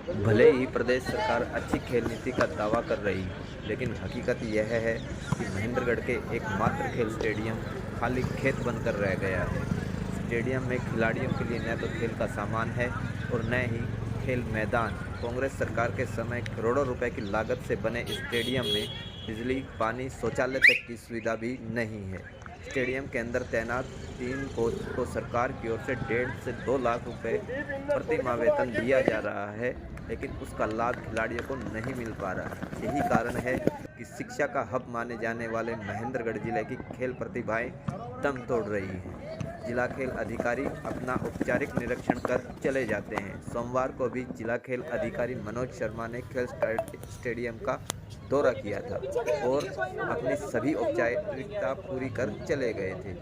भले ही प्रदेश सरकार अच्छी खेल नीति का दावा कर रही हो, लेकिन हकीकत यह है कि महेंद्रगढ़ के एकमात्र खेल स्टेडियम खाली खेत बनकर रह गया है। स्टेडियम में खिलाड़ियों के लिए न तो खेल का सामान है और न ही खेल मैदान। कांग्रेस सरकार के समय करोड़ों रुपए की लागत से बने स्टेडियम में बिजली, पानी, शौचालय तक की सुविधा भी नहीं है। स्टेडियम के अंदर तैनात 3 कोच को सरकार की ओर से 1.5 से 2 लाख रुपए प्रति माह वेतन दिया जा रहा है, लेकिन उसका लाभ खिलाड़ियों को नहीं मिल पा रहा। यही कारण है कि शिक्षा का हब माने जाने वाले महेंद्रगढ़ जिले की खेल प्रतिभाएं दम तोड़ रही हैं। जिला खेल अधिकारी अपना औपचारिक निरीक्षण कर चले जाते हैं। सोमवार को भी जिला खेल अधिकारी मनोज शर्मा ने खेल स्टेडियम का दौरा किया था और अपनी सभी औपचारिकता पूरी कर चले गए थे।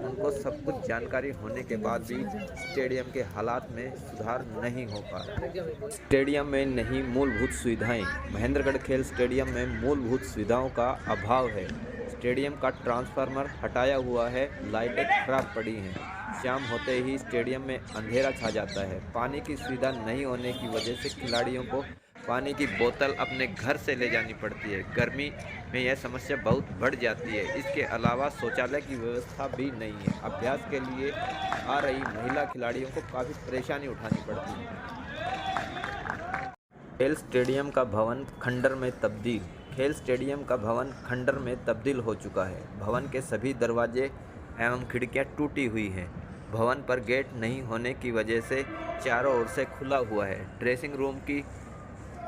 उनको सब कुछ जानकारी होने के बाद भी स्टेडियम के हालात में सुधार नहीं हो पा रहा। स्टेडियम में नहीं मूलभूत सुविधाएं। महेंद्रगढ़ खेल स्टेडियम में मूलभूत सुविधाओं का अभाव है। स्टेडियम का ट्रांसफार्मर हटाया हुआ है, लाइटें खराब पड़ी हैं। शाम होते ही स्टेडियम में अंधेरा छा जाता है। पानी की सुविधा नहीं होने की वजह से खिलाड़ियों को पानी की बोतल अपने घर से ले जानी पड़ती है। गर्मी में यह समस्या बहुत बढ़ जाती है। इसके अलावा शौचालय की व्यवस्था भी नहीं है। अभ्यास के लिए आ रही महिला खिलाड़ियों को काफ़ी परेशानी उठानी पड़ती है। खेल स्टेडियम का भवन खंडर में तब्दील। खेल स्टेडियम का भवन खंडर में तब्दील हो चुका है। भवन के सभी दरवाजे एवं खिड़कियां टूटी हुई हैं। भवन पर गेट नहीं होने की वजह से चारों ओर से खुला हुआ है। ड्रेसिंग रूम की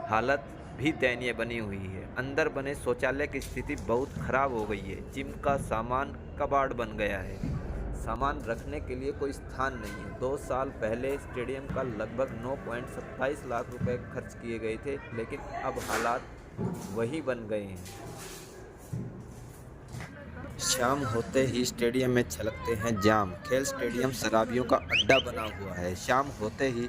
हालत भी दयनीय बनी हुई है। अंदर बने शौचालय की स्थिति बहुत खराब हो गई है। जिम का सामान कबाड़ बन गया है। सामान रखने के लिए कोई स्थान नहीं है। 2 साल पहले स्टेडियम का लगभग 9.27 लाख रुपए खर्च किए गए थे, लेकिन अब हालात वही बन गए हैं। शाम होते ही स्टेडियम में छलकते हैं जाम। खेल स्टेडियम शराबियों का अड्डा बना हुआ है। शाम होते ही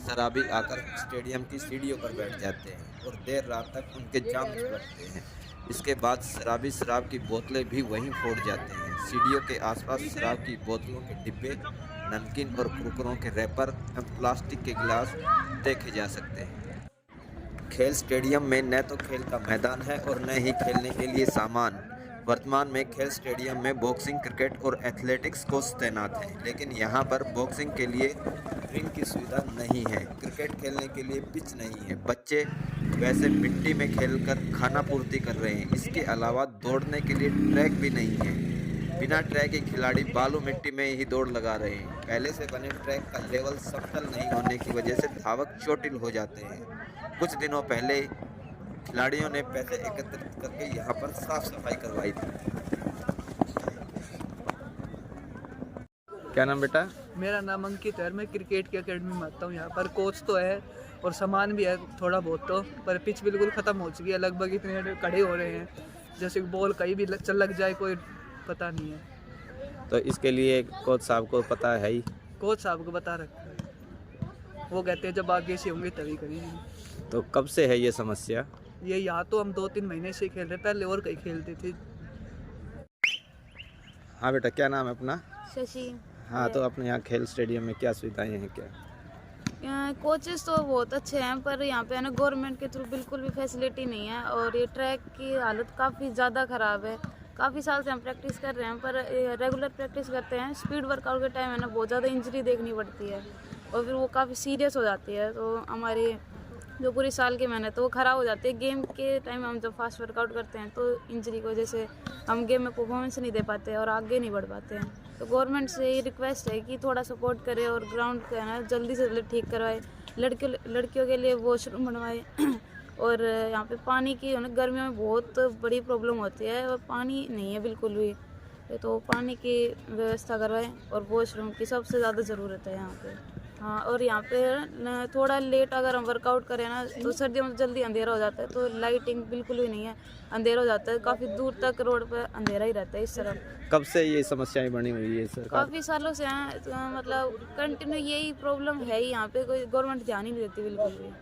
शराबी आकर स्टेडियम की सीढ़ियों पर बैठ जाते हैं और देर रात तक उनके जाम छलकते हैं। इसके बाद शराबी शराब की बोतलें भी वहीं फोड़ जाते हैं। सीढ़ियों के आसपास शराब की बोतलों के डिब्बे, नमकीन और कुरकुरों के रैपर और प्लास्टिक के गिलास देखे जा सकते हैं। खेल स्टेडियम में न तो खेल का मैदान है और न ही खेलने के लिए सामान। वर्तमान में खेल स्टेडियम में बॉक्सिंग, क्रिकेट और एथलेटिक्स कोच तैनात हैं, लेकिन यहां पर बॉक्सिंग के लिए रिंग की सुविधा नहीं है। क्रिकेट खेलने के लिए पिच नहीं है। बच्चे वैसे मिट्टी में खेलकर खाना पूर्ति कर रहे हैं। इसके अलावा दौड़ने के लिए ट्रैक भी नहीं है। बिना ट्रैक के खिलाड़ी बालू मिट्टी में ही दौड़ लगा रहे हैं। पहले से बने ट्रैक का लेवल समतल नहीं होने की वजह से धावक चोटिल हो जाते हैं। कुछ दिनों पहले खिलाड़ियों ने पैसे एकत्रित करके यहाँ पर साफ सफाई करवाई थी। क्या नाम बेटा? मेरा नाम अंकित है। मैं क्रिकेट की एकेडमी में आता हूँ। यहाँ पर कोच तो है और सामान भी है थोड़ा बहुत, तो पर पिच बिल्कुल ख़त्म हो चुकी है। लगभग इतने खड़े हो रहे हैं जैसे बॉल कहीं भी लग जाए, कोई पता नहीं है। तो इसके लिए कोच साहब को पता है ही? कोच साहब को बता रखा है, वो कहते हैं जब आगे से होंगे तभी करेंगे। तो कब से है ये समस्या? ये यहाँ तो हम 2-3 महीने से खेल रहे, पहले और कहीं खेलते थे। हाँ बेटा, क्या नाम है अपना? शशि। हाँ, तो अपने यहाँ खेल स्टेडियम में क्या सुविधाएं हैं क्या? कोचेस तो बहुत अच्छे हैं, पर यहाँ पे है ना गवर्नमेंट के थ्रू बिल्कुल भी फैसिलिटी नहीं है और ये ट्रैक की हालत काफ़ी ज़्यादा ख़राब है। काफ़ी साल से हम प्रैक्टिस कर रहे हैं, पर रेगुलर प्रैक्टिस करते हैं। स्पीड वर्कआउट के टाइम है ना बहुत ज़्यादा इंजरी देखनी पड़ती है और फिर वो काफ़ी सीरियस हो जाती है। तो हमारी जो पूरी साल की मेहनत है वो ख़राब हो जाती है। गेम के टाइम हम जब फास्ट वर्कआउट करते हैं तो इंजरी की वजह से हम गेम में परफॉर्मेंस नहीं दे पाते और आगे नहीं बढ़ पाते हैं। तो गवर्नमेंट से ये रिक्वेस्ट है कि थोड़ा सपोर्ट करे और ग्राउंड को है ना जल्दी से जल्दी ठीक करवाए। लड़कियों के लिए वॉशरूम बनवाए और यहाँ पे पानी की गर्मियों में बहुत बड़ी प्रॉब्लम होती है और पानी नहीं है बिल्कुल भी। तो पानी की व्यवस्था करवाएं और वॉशरूम की सबसे ज़्यादा ज़रूरत है यहाँ पे। हाँ, और यहाँ पे थोड़ा लेट अगर हम वर्कआउट करें ना तो सर्दियों में जल्दी अंधेरा हो जाता है, तो लाइटिंग बिल्कुल भी नहीं है, अंधेरा हो जाता है। काफ़ी दूर तक रोड पे अंधेरा ही रहता है इस तरफ। कब से ये समस्याएं बनी हुई है सरकार? काफ़ी सालों से हैं, तो मतलब कंटिन्यू यही प्रॉब्लम है ही यहाँ पे, कोई गवर्नमेंट ध्यान ही नहीं देती बिल्कुल भी।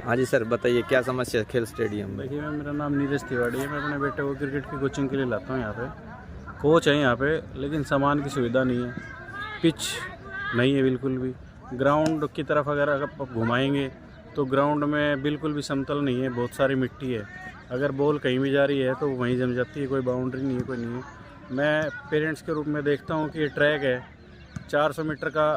हाँ जी सर, बताइए क्या समस्या है खेल स्टेडियम में? देखिए, मेरा नाम नीरज तिवारी है। मैं अपने बेटे को क्रिकेट की कोचिंग के लिए लाता हूँ। यहाँ पे कोच है यहाँ पे, लेकिन सामान की सुविधा नहीं है। पिच नहीं है बिल्कुल भी। ग्राउंड की तरफ अगर आप घुमाएंगे तो ग्राउंड में बिल्कुल भी समतल नहीं है, बहुत सारी मिट्टी है। अगर बॉल कहीं भी जा रही है तो वहीं जम जाती है, कोई बाउंड्री नहीं है, कोई नहीं है। मैं पेरेंट्स के रूप में देखता हूँ कि ये ट्रैक है 400 मीटर का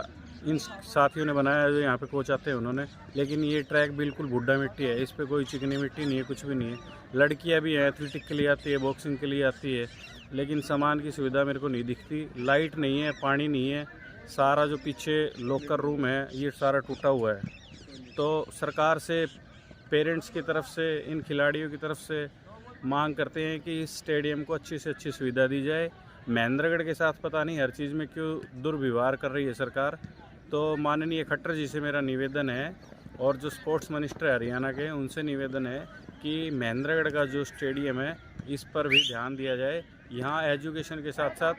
इन साथियों ने बनाया है जो यहाँ पे कोच आते हैं उन्होंने, लेकिन ये ट्रैक बिल्कुल भुड्डा मिट्टी है, इस पे कोई चिकनी मिट्टी नहीं है, कुछ भी नहीं है। लड़कियाँ भी हैं, एथलेटिक के लिए आती है, बॉक्सिंग के लिए आती है, लेकिन सामान की सुविधा मेरे को नहीं दिखती। लाइट नहीं है, पानी नहीं है, सारा जो पीछे लॉकर रूम है ये सारा टूटा हुआ है। तो सरकार से, पेरेंट्स की तरफ से, इन खिलाड़ियों की तरफ से मांग करते हैं कि इस स्टेडियम को अच्छी से अच्छी सुविधा दी जाए। महेंद्रगढ़ के साथ पता नहीं हर चीज़ में क्यों दुर्व्यवहार कर रही है सरकार। तो माननीय खट्टर जी से मेरा निवेदन है, और जो स्पोर्ट्स मिनिस्टर है हरियाणा के, उनसे निवेदन है कि महेंद्रगढ़ का जो स्टेडियम है इस पर भी ध्यान दिया जाए। यहाँ एजुकेशन के साथ साथ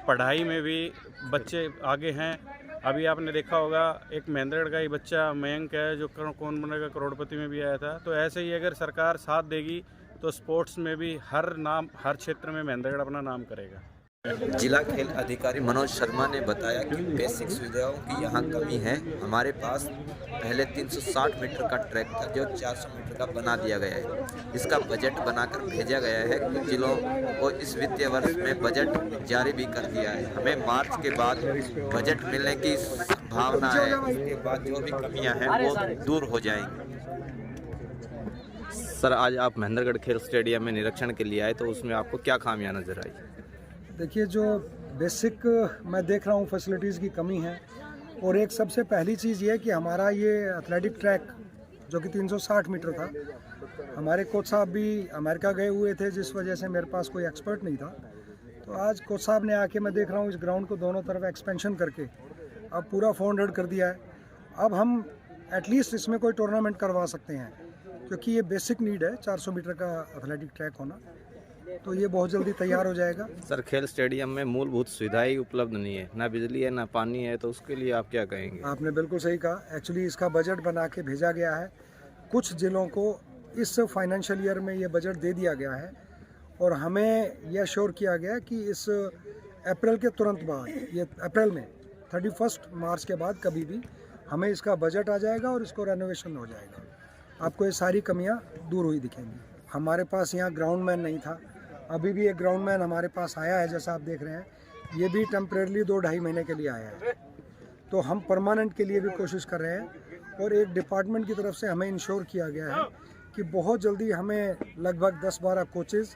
पढ़ाई में भी बच्चे आगे हैं। अभी आपने देखा होगा एक महेंद्रगढ़ का ही बच्चा मयंक है जो कौन बनेगा करोड़पति में भी आया था। तो ऐसे ही अगर सरकार साथ देगी तो स्पोर्ट्स में भी हर क्षेत्र में महेंद्रगढ़ अपना नाम करेगा। जिला खेल अधिकारी मनोज शर्मा ने बताया कि बेसिक सुविधाओं की यहाँ कमी है। हमारे पास पहले 360 मीटर का ट्रैक था जो 400 मीटर का बना दिया गया है। इसका बजट बनाकर भेजा गया है कुछ जिलों को। इस वित्तीय वर्ष में बजट जारी भी कर दिया है। हमें मार्च के बाद बजट मिलने की संभावना है। उसके बाद जो भी कमियाँ हैं वो दूर हो जाएंगी। सर, आज आप महेंद्रगढ़ खेल स्टेडियम में निरीक्षण के लिए आए, तो उसमें आपको क्या खामियां नजर आई? देखिए, जो बेसिक मैं देख रहा हूँ फैसिलिटीज़ की कमी है। और एक सबसे पहली चीज़ ये कि हमारा ये एथलेटिक ट्रैक जो कि 360 मीटर था, हमारे कोच साहब भी अमेरिका गए हुए थे जिस वजह से मेरे पास कोई एक्सपर्ट नहीं था। तो आज कोच साहब ने आके मैं देख रहा हूँ इस ग्राउंड को दोनों तरफ एक्सपेंशन करके अब पूरा 400 कर दिया है। अब हम एटलीस्ट इसमें कोई टूर्नामेंट करवा सकते हैं, क्योंकि ये बेसिक नीड है 400 मीटर का एथलेटिक ट्रैक होना। तो ये बहुत जल्दी तैयार हो जाएगा। सर, खेल स्टेडियम में मूलभूत सुविधाएं उपलब्ध नहीं है, ना बिजली है ना पानी है, तो उसके लिए आप क्या कहेंगे? आपने बिल्कुल सही कहा। एक्चुअली इसका बजट बना के भेजा गया है, कुछ जिलों को इस फाइनेंशियल ईयर में ये बजट दे दिया गया है, और हमें यह श्योर किया गया कि इस अप्रैल के तुरंत बाद, ये अप्रैल में 31 मार्च के बाद कभी भी हमें इसका बजट आ जाएगा और इसको रेनोवेशन हो जाएगा। आपको ये सारी कमियां दूर हुई दिखेंगी। हमारे पास यहाँ ग्राउंड मैन नहीं था, अभी भी एक ग्राउंड मैन हमारे पास आया है, जैसा आप देख रहे हैं। ये भी टेम्परेरली 2-2.5 महीने के लिए आया है। तो हम परमानेंट के लिए भी कोशिश कर रहे हैं, और एक डिपार्टमेंट की तरफ से हमें इंश्योर किया गया है कि बहुत जल्दी हमें लगभग 10-12 कोचेज़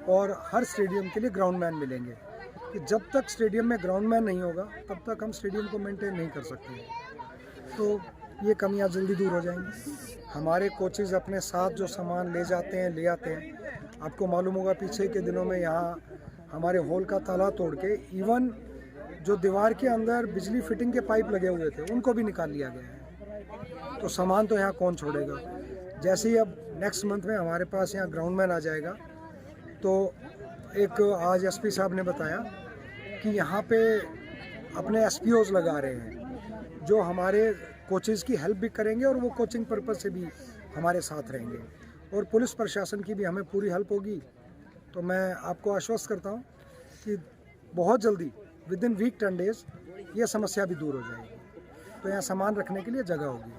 और हर स्टेडियम के लिए ग्राउंड मैन मिलेंगे। कि जब तक स्टेडियम में ग्राउंड मैन नहीं होगा तब तक हम स्टेडियम को मेंटेन नहीं कर सकते हैं। तो ये कमियां जल्दी दूर हो जाएंगी। हमारे कोचेज़ अपने साथ जो सामान ले जाते हैं, ले आते हैं। आपको मालूम होगा पीछे के दिनों में यहाँ हमारे हॉल का ताला तोड़ के इवन जो दीवार के अंदर बिजली फिटिंग के पाइप लगे हुए थे उनको भी निकाल लिया गया है। तो सामान तो यहाँ कौन छोड़ेगा। जैसे ही अब नेक्स्ट मंथ में हमारे पास यहाँ ग्राउंड मैन आ जाएगा, तो एक आज एसपी साहब ने बताया कि यहाँ पे अपने एसपीओज लगा रहे हैं जो हमारे कोचेज़ की हेल्प भी करेंगे, और वो कोचिंग पर्पज़ से भी हमारे साथ रहेंगे, और पुलिस प्रशासन की भी हमें पूरी हेल्प होगी। तो मैं आपको आश्वस्त करता हूँ कि बहुत जल्दी विद इन वीक 10 डेज़ ये समस्या भी दूर हो जाएगी। तो यहाँ सामान रखने के लिए जगह होगी।